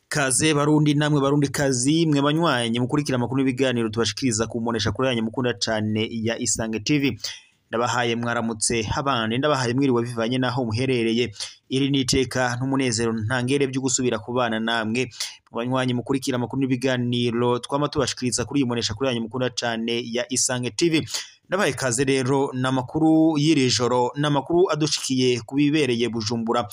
Kaze barundi namwe barundi kazi mwe banywanyi mukurikira amakuru n'ibiganiro tubashikiriza kumonesha kuri yanyu mukunda cane ya Isange TV. Ndabahaye mwaramutse abandi ndabahaye mwiriwe bivanye naho muherereye. Iri niteka n'umunezero ntangere byo gusubira kubana namwe banywanyi mukurikira amakuru n'ibiganiro twama tubashikiriza kuri imonesha kuri yanyu mukunda cane ya Isange TV. Ndabahaye kaze rero n'amakuru y'iri joro n'amakuru adushikiye kubibereye Bujumbura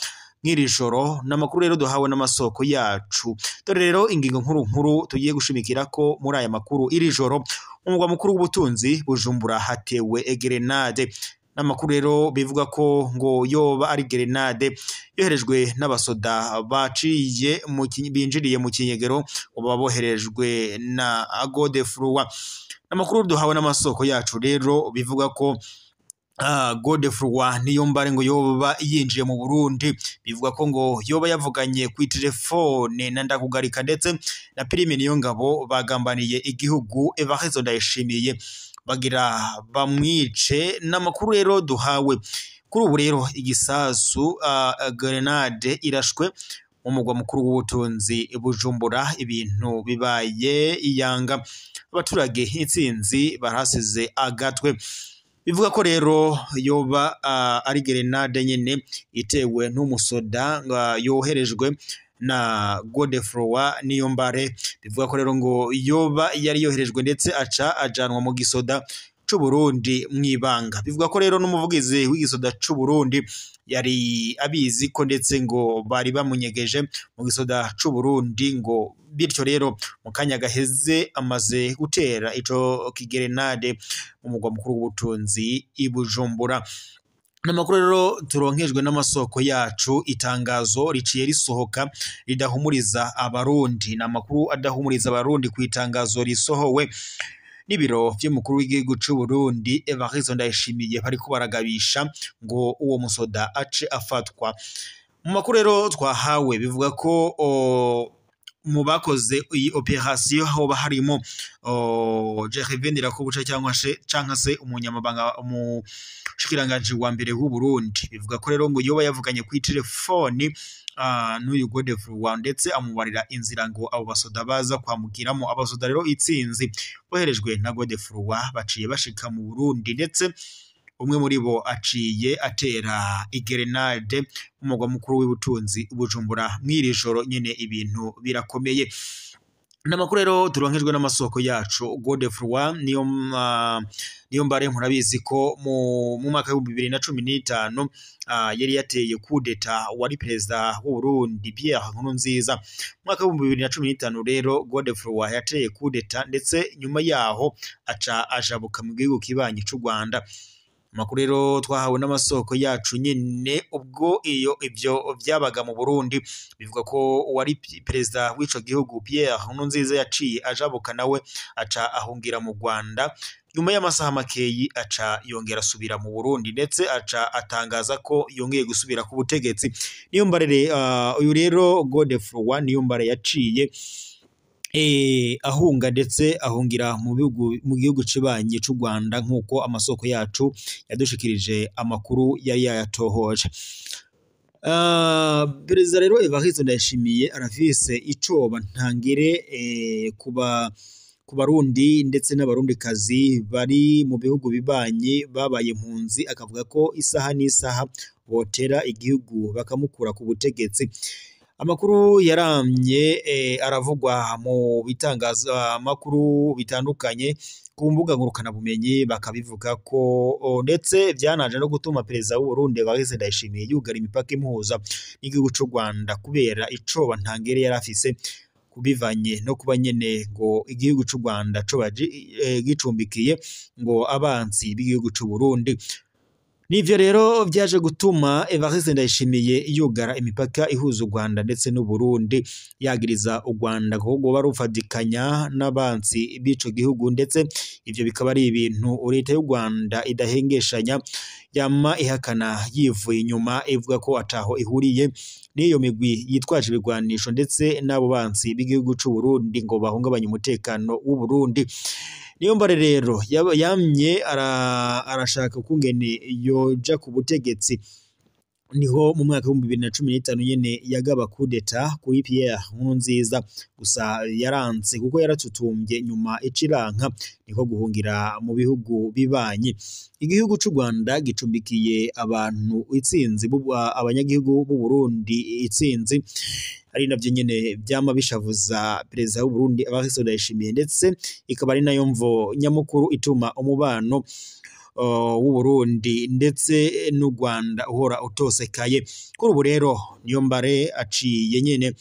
mw'iri joro n'amakuru rero duhawe n'amasoko yacu. Dore rero ingingo nkuru tugiye gushimikira ko muri aya makuru iri joro umugwa mukuru w'ubutunzi Bujumbura hatewe grenade. N'amakuru rero bivuga ko ngo yoba ari grenade yoherejwe n'abasoda baciye binjiriye mu kinyegero baboherejwe na Godefroid. N'amakuru duhawe n'amasoko yacu rero bivuga ko Godefroid Niyombare ngo yoba yinjiye mu Burundi. Bivuga ko ngo yoba yavuganye ku telefone na Ndakugarika ndetse na Prime Niyongabo bagambaniye igihugu Evariste Ndayishimiye bagira bamwice. N'amakuru rero duhawe kuri ubu rero igisasu grenade irashwe mu mugwa mukuru w'ubutunzi Bujumbura. Ibintu bibaye iyanga abaturage intsinzi barasize agatwe. Bivuga ko rero yoba ari grenade nyene itewe n'umusoda yoherejwe na Godefroid Niyombare. Bivuga ko rero ngo yoba yari yoherejwe ndetse aca ajanwa mu gisoda c'u Burundi mwibanga. Bivuga ko rero n'umuvugizi w'igisoda c'u Burundi yari abizi ko ndetse ngo bari bamunyegeje mu gisoda c'u Burundi, ngo bityo rero mu kanya gaheze amaze gutera ico kigerenade mu mugwa mukuru w'ubutunzi i Bujumbura. N'amakuru rero turonkejwe n'amasoko yacu, itangazo riciye risohoka ridahumuriza abarundi. N'amakuru adahumuriza abarundi ku itangazo risohowe n'ibiro vy'umukuru w'igihugu c'u Burundi Evariste Ndayishimiye bariko baragabisha ngo uwo musoda ace afatwa. Mu makuru rero twahawe bivuga ko mu bakoze iyi operation hoba harimo Gervais Ndirakobuca cyangwa se umunyamabanga umushikiranganje wa mbere w'u Burundi. Bivuga ko rero ngo yoba yavuganye ku telefone n'uyu Godefroid ndetse amubarira inzira ngo abo basoda baza kwamukiramo. Abasoda rero itsinzi boherejwe na Godefroid baciye bashika mu Burundi ndetse umwe muri bo aciye atera igrenade mu mugwa mukuru w'ubutunzi Bujumbura mw'iri joro nyene. Ibintu birakomeye. N'amakuru rero turonkejwe n'amasoko yacu, Godefroid Niyombare murabizi ko mu mwaka wa 2015 yari yateye kudeta wari perezida w'u Burundi Pierre Nkurunziza. Mu mwaka wa 2015 rero Godefroid yateye kudeta ndetse nyuma yaho aca ajabuka mu gihugu kibanyi c'u Rwanda. Amakuru rero twahawe n'amasoko yacu nyene ubwo ivyo vyabaga mu Burundi. Bivuga ko wari perezida w'ico gihugu Pierre Nkurunziza yaciye ajabuka nawe aca ahungira mu Rwanda. Nyuma y'amasaha makeyi aca yongera asubira mu Burundi ndetse aca atangaza ko yongeye gusubira ku butegetsi. Niyombare uyu rero Godefroid Niyombare yaciye ahunga ndetse ahungira mu gihugu cibanyi c'u Rwanda nk'uko amasoko yacu yadushikirije amakuru yari yayatohoje. Perezida rero Evariste Ndayishimiye arafise icoba ntangere ku barundi ndetse n'abarundi kazi bari mu bihugu bibanyi babaye impunzi. Akavuga ko isaha n'isaha botera igihugu bakamukura ku butegetsi. Amakuru yaramye aravugwa mu bitangazamakuru bitandukanye ku mbuga ngurukana bumenyi, bakabivuga ko ndetse byanaje no gutuma perezida w'u Burundi Evariste Ndayishimiye yugara imipaka imuhuza n'igihugu c'u Rwanda kubera icoba ntangere yari afise kubivanye no kuba nyene ngo igihugu c'u Rwanda coba gicumbikiye ngo abansi b'igihugu c'u Burundi. Nivyo rero vyaje gutuma Evariste Ndayishimiye yugara imipaka ihuza u Rwanda ndetse n'u Burundi, yagiriza u Rwanda ko goba rufadikanya n'abansi b'ico gihugu. Ndetse ivyo bikaba ari ibintu leta y'u Rwanda idahengeshanya yama ihakana yivuye inyuma, ivuga ko ataho ihuriye n'iyo migwi yitwaje ibigwanisho ndetse n'abo bansi b'igihugu c'u Burundi ngo bahungabanye umutekano w'u Burundi. Niyombare rero yamye arashaka kungene yoja ku butegetsi, niho mu mwaka w'ibihumbi 2015 nyene yagaba kudeta kuri Pierre Nkurunziza, gusa yaranze kuko yaratutumbye nyuma iciranka, niko guhungira mu bihugu bibanyi. Igihugu c'u Rwanda gicumbikiye abantu itsinzi, abanyagihugu b'u Burundi itsinzi, ari navyo nyene vyama bishavuza perezida w'u Burundi Evariste Ndayishimiye, ndetse ikaba ari nayo mvo nyamukuru ituma umubano w'u Burundi ndetse n'u Rwanda uhora utosekaye. Kuri ubu rero Niyombare aciye nyene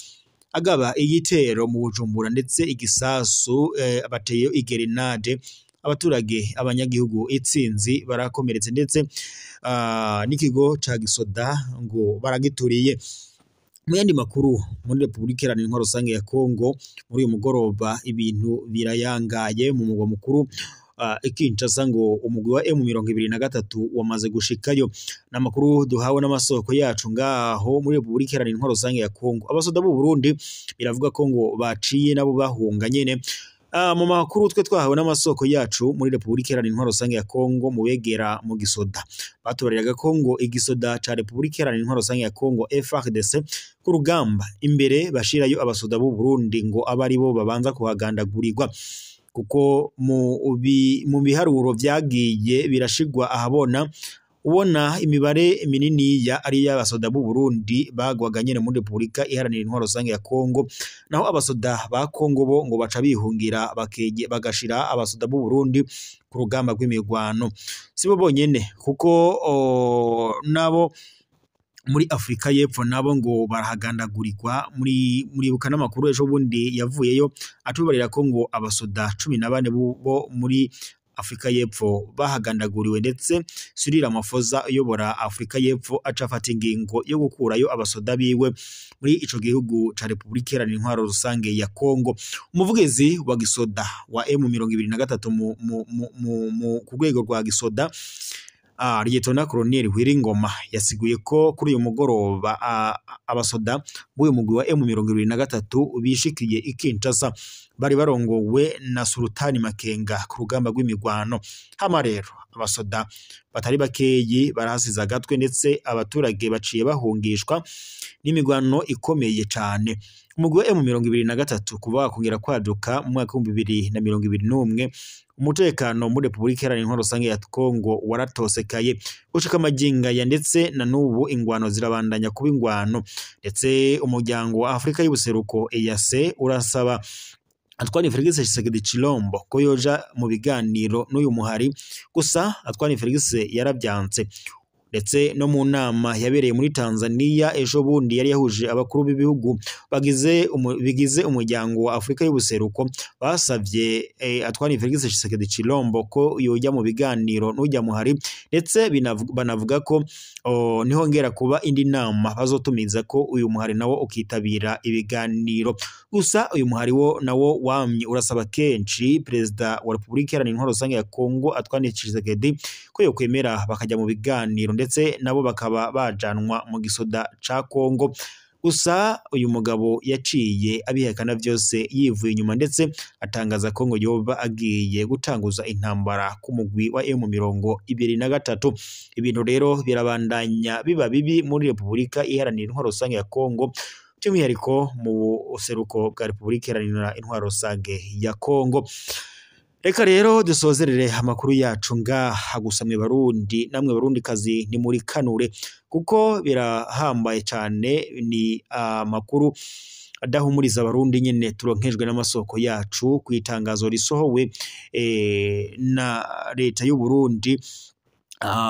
agaba igitero mu Bujumbura, ndetse igisasu bateye igerenade, abaturage abanyagihugu itsinzi barakomeretse, ndetse n'ikigo ca gisoda ngo baragituriye. Mu yandi makuru, muri Repubulika Iharanira Intwaro Rusange ya Kongo, muri uyu mugoroba ibintu birayangaye mu mugwa mukuru Kinshasa, ngo umugwi wa M23 wamaze gushikayo. N'amakuru duhawe n'amasoko yacu ngaho muri Repubulika Iharanira Intwaro Rusange ya Kongo. Abasoda b'u Burundi biravuga ko ngo baciye nabo bahunga nyene. Mu makuru twe twahawe n'amasoko yacu muri Repubulika Iharanira Intwaro Rusange ya Kongo, mu begera mu gisoda batubariraga ko ngo igisoda ca Repubulika Iharanira Intwaro Rusange ya Kongo FARDC ku rugamba imbere bashirayo abasoda b'u Burundi ngo abari bo babanza kuhagandagurirwa, kuko mu biharuro vyagiye birashigwa ahabona, ubona imibare minini ya ari y'abasoda b'u Burundi bagwaga nyene muri Repubulika Iharanira Intwaro Rusange ya Kongo, naho abasoda ba Kongo bo ngo baca bihungira bagashira abasoda b'u Burundi ku rugamba rw'imirwano. Sibo bonyene, kuko nabo muri Afrika y'Epfo nabo ngo barahagandagurirwa. Muribuka n'amakuru ejo bundi yavuyeyo atubarira ko ngo abasoda 14 bo muri Afrika y'Epfo bahagandaguriwe, ndetse Cyril Ramaphosa uyobora Afrika y'Epfo acafata ingingo yo gukurayo abasoda biwe muri ico gihugu ca Repubulika Iharanira Intwaro Rusange ya Kongo. Umuvugizi wa gisoda wa M23 ku rwego rwa gisoda, Lieutenant Colonel Hwiringoma, yasiguye ko kuri uyu mugoroba abasoda b'uyu mugwi wa M23 bishikiye Kinshasa, bari barongowe na Sultani Makenga ku rugamba rw'imirwano. Hama rero abasoda batari bakeyi barahasize agatwe, ndetse abaturage baciye bahungishwa n'imirwano ikomeye cane. Umugwi wa M23 kuva wakongera kwaduka mu mwaka wa 2021, umutekano muri Repubulika Iharanira Intwaro Rusange ya Kongo waratosekaye gushika maginga ya, ndetse na nubu ingwano zirabandanya kuba ingwano, ndetse umuryango wa Afrika y'Ubuseruko EAC urasaba Antoine Felix Tshisekedi Tshilombo ko yoja mu biganiro n'uyu muhari, gusa Antoine Felix yarabyanze. Ndetse no mu nama yabereye muri Tanzania ejo bundi yari yahuje abakuru b'ibihugu bigize umuryango wa Afrika y'Ubuseruko, basavye Antoine Felix Tshisekedi Tshilombo ko yoja mu biganiro n'ujya muhari, ndetse banavuga ko nihongera kuba indi nama bazotumiza ko uyu muhari nawo ukitabira ibiganiro. Gusa uyu muhari wo nawo wamye urasaba kenshi perezida wa Repubulika Iharanira Intwaro Rusange ya Kongo Antoine Tshisekedi ko yokwemera bakajya mu biganiro, ndetse nabo bakaba bajanwa mu gisoda ca Kongo. Gusa uyu mugabo yaciye abihekana vyose yivuye inyuma, ndetse atangaza ko ngo yoba agiye gutanguza intambara ku mugwi wa M23. Ibintu rero birabandanya biba bibi muri Repubulika Iharanira Intwaro Rusange ya Kongo, by'umwihariko mu useruko bwa Repubulika Iharanira Intwaro Rusange ya Kongo. Reka rero dusozerere amakuru yacu ngaha, gusa mwe Barundi namwe Barundi kazi ni muri kanure, kuko birahambaye cyane. Ni amakuru adahumuriza Abarundi nyene turonkejwe n'amasoko yacu ku itangazo risohowe na leta y'u Burundi,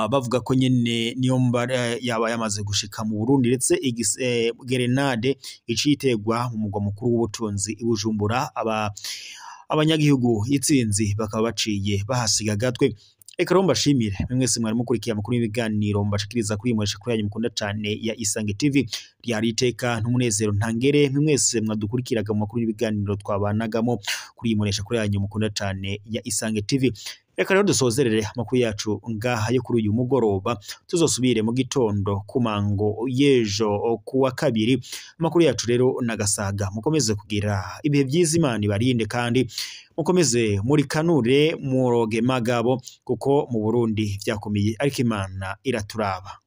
bavuga ko nyene Niyombare yaba yamaze gushika mu Burundi, ndetse gerenade icitegwa mu mugwa mukuru w'ubutunzi i Bujumbura, abanyagihugu itsinzi bakaba baciye bahasiga gatwe. Reka rero mbashimire mwese mwari mukurikiye amakuru y'ibiganiro mbashikiriza kuri mweshe kuri yanyu mukunda cyane ya Isange TV. Ryari iteka n'umunezero ntangere mwese mwadukurikiraga mu makuru y'ibiganiro twabanagamo kuri munesha kuri yanyu mukunda cyane ya Isange TV. reka rero dusozerere amakuru yacu ngaha yo kuri uyu mugoroba, tuzosubire mu gitondo ku mango y'ejo kuwa kabiri. Amakuru yacu rero nagasaga, mukomeze kugira ibihe byiza, Imana ibarinde kandi mukomeze muri kanure muroge magabo, kuko mu Burundi vyakomeye ariko Imana iraturaba.